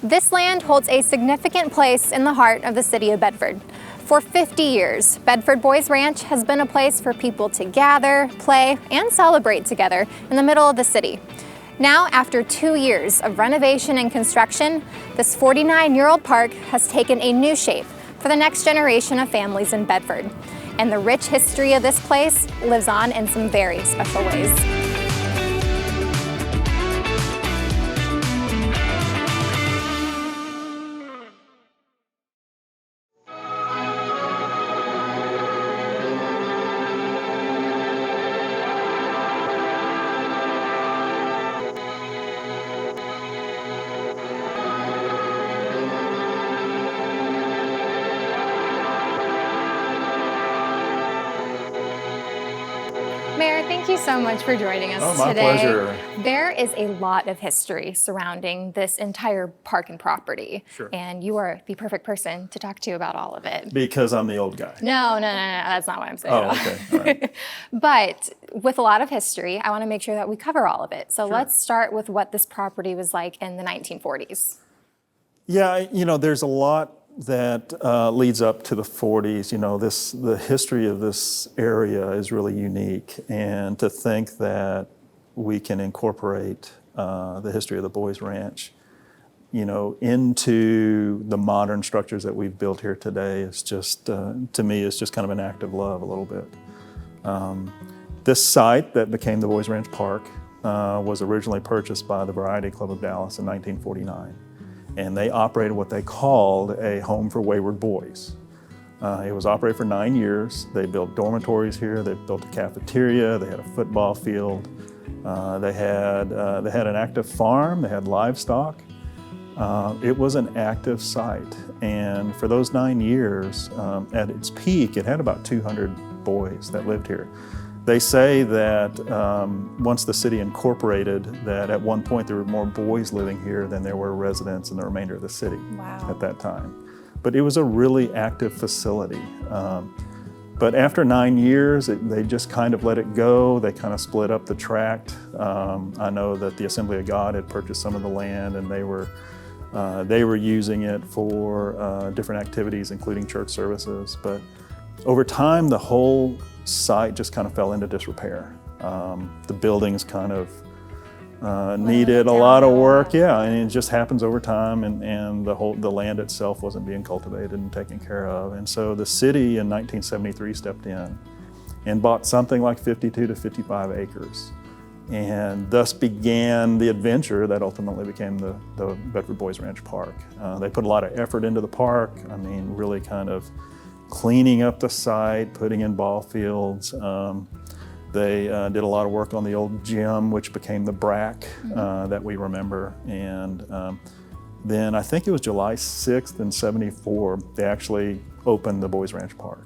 This land holds a significant place in the heart of the city of Bedford. For 50 years, Bedford Boys Ranch has been a place for people to gather, play, and celebrate together in the middle of the city. Now, after 2 years of renovation and construction, this 49-year-old park has taken a new shape for the next generation of families in Bedford. And the rich history of this place lives on in some very special ways. Mayor, thank you so much for joining us today. My pleasure. There is a lot of history surrounding this entire park and property. Sure. And you are the perfect person to talk to about all of it. Because I'm the old guy. No, that's not what I'm saying. Oh, okay. All right. But with a lot of history, I want to make sure that we cover all of it. So Sure. Let's start with what this property was like in the 1940s. Yeah, there's a lot that leads up to the 40s. The history of this area is really unique, and to think that we can incorporate the history of the Boys Ranch, into the modern structures that we've built here today is just, to me, is just kind of an act of love a little bit. This site that became the Boys Ranch Park was originally purchased by the Variety Club of Dallas in 1949. And they operated what they called a home for wayward boys. It was operated for 9 years. They built dormitories here. They built a cafeteria. They had a football field. They had an active farm. They had livestock. It was an active site. And for those 9 years, at its peak, it had about 200 boys that lived here. They say that once the city incorporated, that at one point there were more boys living here than there were residents in the remainder of the city. Wow. At that time. But it was a really active facility. But after 9 years, they just kind of let it go. They kind of split up the tract. I know that the Assembly of God had purchased some of the land, and they were using it for different activities, including church services. But over time, the whole site just kind of fell into disrepair. The buildings kind of needed a lot of work, yeah, and it just happens over time, and the land itself wasn't being cultivated and taken care of. And so the city in 1973 stepped in and bought something like 52 to 55 acres. And thus began the adventure that ultimately became the Bedford Boys Ranch Park. They put a lot of effort into the park. I mean, really kind of cleaning up the site, putting in ball fields. They did a lot of work on the old gym, which became the BRAC that we remember. And then I think it was July 6th in '74, they actually opened the Boys Ranch Park.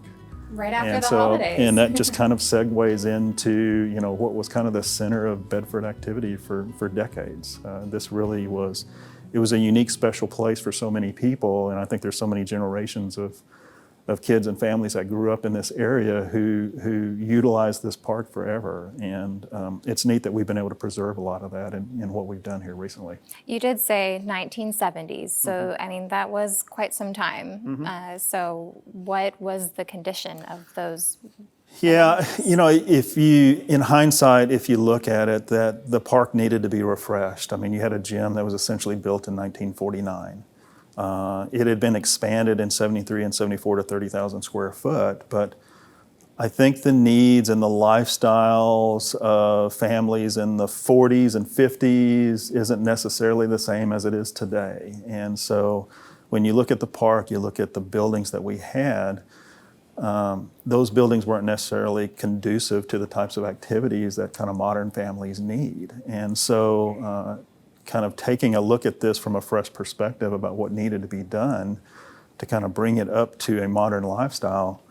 Right after the holidays. And that just kind of segues into, what was kind of the center of Bedford activity for decades. This really was, it was a unique, special place for so many people. And I think there's so many generations of kids and families that grew up in this area who utilized this park forever. And it's neat that we've been able to preserve a lot of that in what we've done here recently. You did say 1970s, so I mean, that was quite some time. So what was the condition of those? Yeah, in hindsight, if you look at it, that the park needed to be refreshed. I mean, you had a gym that was essentially built in 1949. It had been expanded in '73 and '74 to 30,000 square foot, but I think the needs and the lifestyles of families in the 40s and 50s isn't necessarily the same as it is today. And so when you look at the park, you look at the buildings that we had, those buildings weren't necessarily conducive to the types of activities that kind of modern families need. And so kind of taking a look at this from a fresh perspective about what needed to be done to kind of bring it up to a modern lifestyle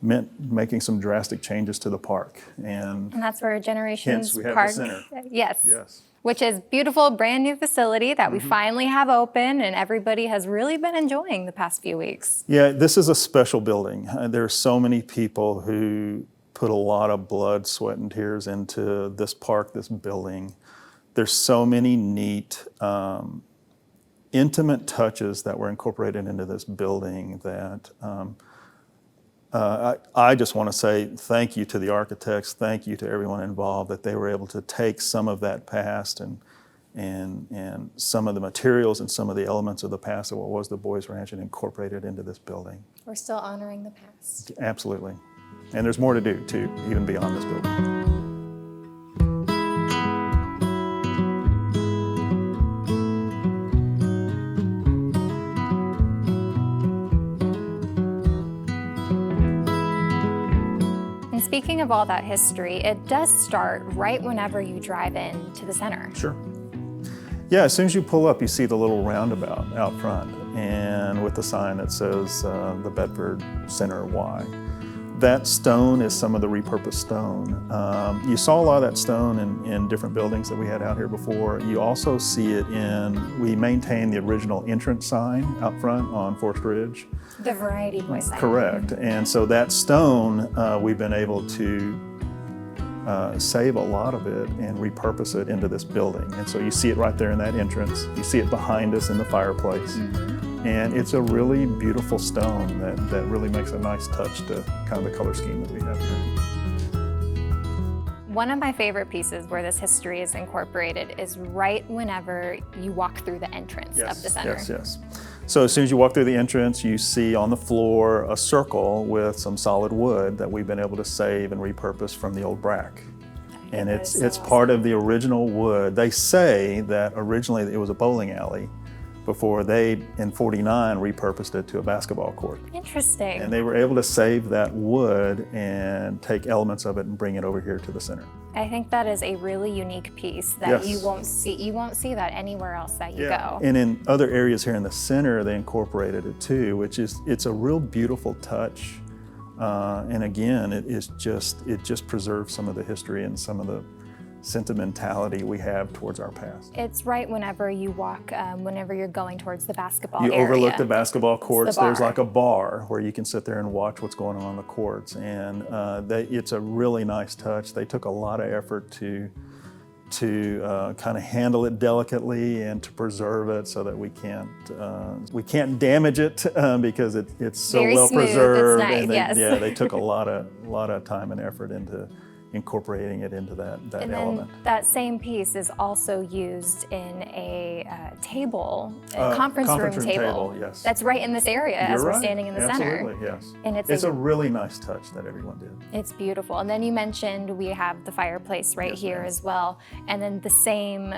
meant making some drastic changes to the park. And that's where Generations hence we have Park, the center. Yes. Which is beautiful, brand new facility that we finally have open, and everybody has really been enjoying the past few weeks. Yeah, this is a special building. There are so many people who put a lot of blood, sweat, and tears into this park, this building. There's so many neat intimate touches that were incorporated into this building that I just want to say thank you to the architects, thank you to everyone involved that they were able to take some of that past and some of the materials and some of the elements of the past of what was the Boys Ranch and incorporate it into this building. We're still honoring the past. Absolutely. And there's more to do too, even beyond this building. Speaking of all that history, it does start right whenever you drive into the center. Sure. Yeah, as soon as you pull up, you see the little roundabout out front, and with the sign that says the Bedford Center Y. That stone is some of the repurposed stone. You saw a lot of that stone in different buildings that we had out here before. You also see it we maintain the original entrance sign out front on Forest Ridge. The Variety Boys sign. Correct. And so that stone, we've been able to save a lot of it and repurpose it into this building. And so you see it right there in that entrance. You see it behind us in the fireplace. Mm-hmm. And it's a really beautiful stone that really makes a nice touch to kind of the color scheme that we have here. One of my favorite pieces where this history is incorporated is right whenever you walk through the entrance of the center. Yes. So as soon as you walk through the entrance, you see on the floor a circle with some solid wood that we've been able to save and repurpose from the old brack. And it's part of the original wood. They say that originally it was a bowling alley before they, in '49, repurposed it to a basketball court. Interesting. And they were able to save that wood and take elements of it and bring it over here to the center. I think that is a really unique piece that you won't see. You won't see that anywhere else that you go. And in other areas here in the center, they incorporated it too, which is, it's a real beautiful touch. And again, it just preserves some of the history and some of the sentimentality we have towards our past. It's right whenever you walk, whenever you're going towards the basketball area. You overlook the basketball courts. There's like a bar where you can sit there and watch what's going on the courts. And it's a really nice touch. They took a lot of effort to kind of handle it delicately and to preserve it so that we can't damage it because it's so very well smooth. preserved. It's nice, and they took a lot of time and effort into incorporating it into that and element. Then that same piece is also used in a conference room table. Yes. That's right in this area as we're standing in the center. Absolutely, yes. And it's a really nice touch that everyone did. It's beautiful. And then you mentioned we have the fireplace right here as well. And then the same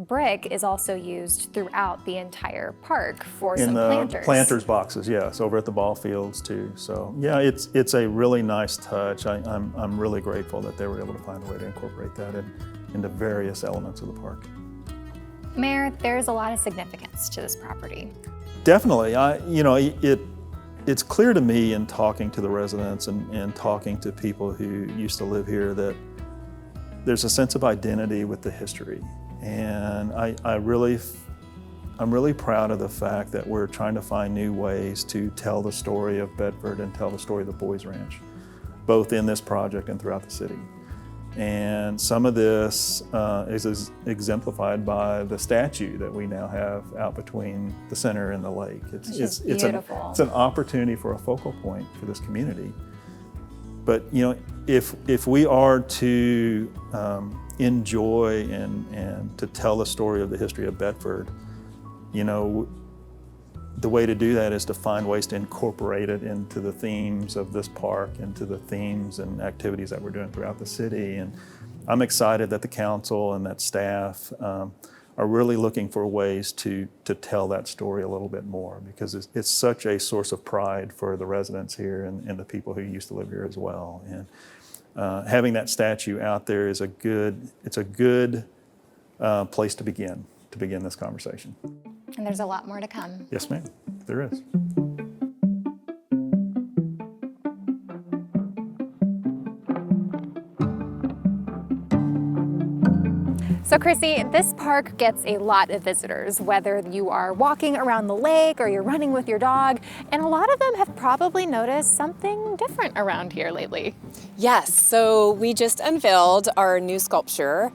brick is also used throughout the entire park for some planters. In the planters boxes, yes, over at the ball fields too. So yeah, it's a really nice touch. I'm really grateful that they were able to find a way to incorporate that into various elements of the park. Mayor, there's a lot of significance to this property. Definitely. It's clear to me in talking to the residents and talking to people who used to live here that there's a sense of identity with the history. And I'm really proud of the fact that we're trying to find new ways to tell the story of Bedford and tell the story of the Boys Ranch, both in this project and throughout the city. And some of this is exemplified by the statue that we now have out between the center and the lake. It's beautiful. It's an opportunity for a focal point for this community. But if we are to enjoy and to tell the story of the history of Bedford, the way to do that is to find ways to incorporate it into the themes of this park, into the themes and activities that we're doing throughout the city. And I'm excited that the council and that staff are really looking for ways to tell that story a little bit more, because it's such a source of pride for the residents here and the people who used to live here as well. And having that statue out there is a good place to begin this conversation. And there's a lot more to come. Yes, ma'am, there is. So Chrissy, this park gets a lot of visitors, whether you are walking around the lake or you're running with your dog, and a lot of them have probably noticed something different around here lately. Yes, so we just unveiled our new sculpture.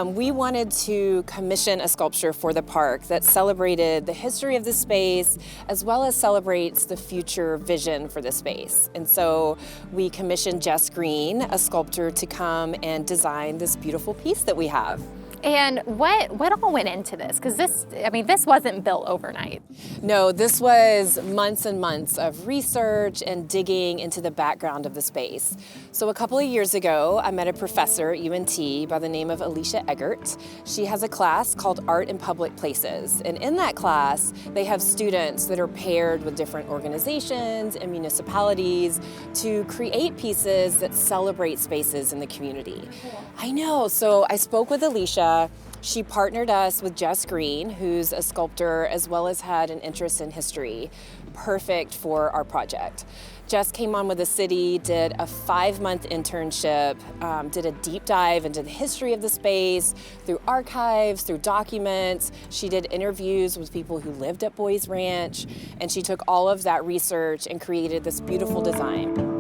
We wanted to commission a sculpture for the park that celebrated the history of the space as well as celebrates the future vision for the space. And so we commissioned Jess Green, a sculptor, to come and design this beautiful piece that we have. And what all went into this? Because this wasn't built overnight. No, this was months and months of research and digging into the background of the space. So a couple of years ago, I met a professor at UNT by the name of Alicia Eggert. She has a class called Art in Public Places. And in that class, they have students that are paired with different organizations and municipalities to create pieces that celebrate spaces in the community. I know, so I spoke with Alicia. She partnered us with Jess Green, who's a sculptor as well as had an interest in history, perfect for our project. Jess came on with the city, did a 5-month internship, did a deep dive into the history of the space, through archives, through documents. She did interviews with people who lived at Boys Ranch, and she took all of that research and created this beautiful design.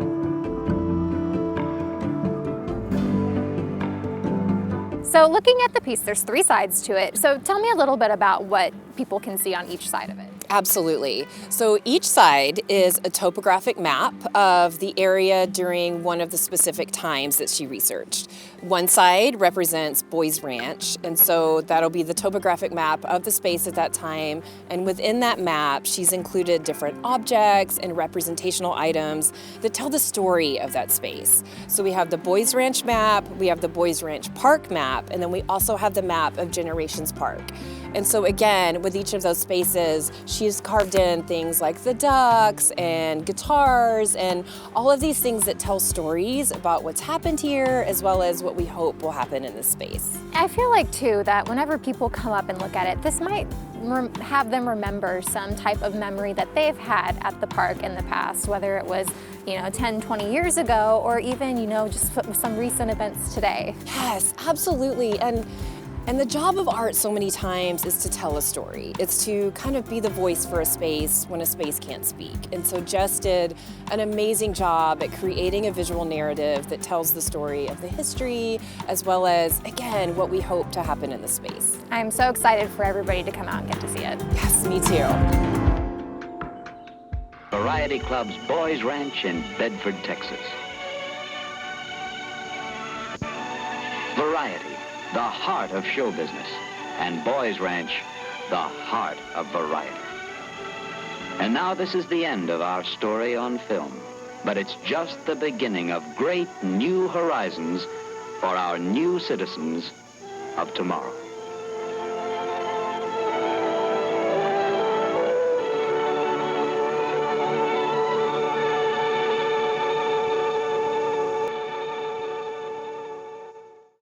So looking at the piece, there's 3 sides to it. So tell me a little bit about what people can see on each side of it. Absolutely. So each side is a topographic map of the area during one of the specific times that she researched. One side represents Boys Ranch, and so that'll be the topographic map of the space at that time. And within that map, she's included different objects and representational items that tell the story of that space. So we have the Boys Ranch map, we have the Boys Ranch Park map, and then we also have the map of Generations Park. And so again, with each of those spaces, she's carved in things like the ducks and guitars and all of these things that tell stories about what's happened here as well as what we hope will happen in this space. I feel like too that whenever people come up and look at it, this might have them remember some type of memory that they've had at the park in the past, whether it was 10, 20 years ago or even just some recent events today. Yes, absolutely. And the job of art so many times is to tell a story. It's to kind of be the voice for a space when a space can't speak. And so Jess did an amazing job at creating a visual narrative that tells the story of the history, as well as, again, what we hope to happen in the space. I'm so excited for everybody to come out and get to see it. Yes, me too. Variety Club's Boys Ranch in Bedford, Texas. Variety, the heart of show business, and Boys Ranch, the heart of variety. And now this is the end of our story on film, but it's just the beginning of great new horizons for our new citizens of tomorrow.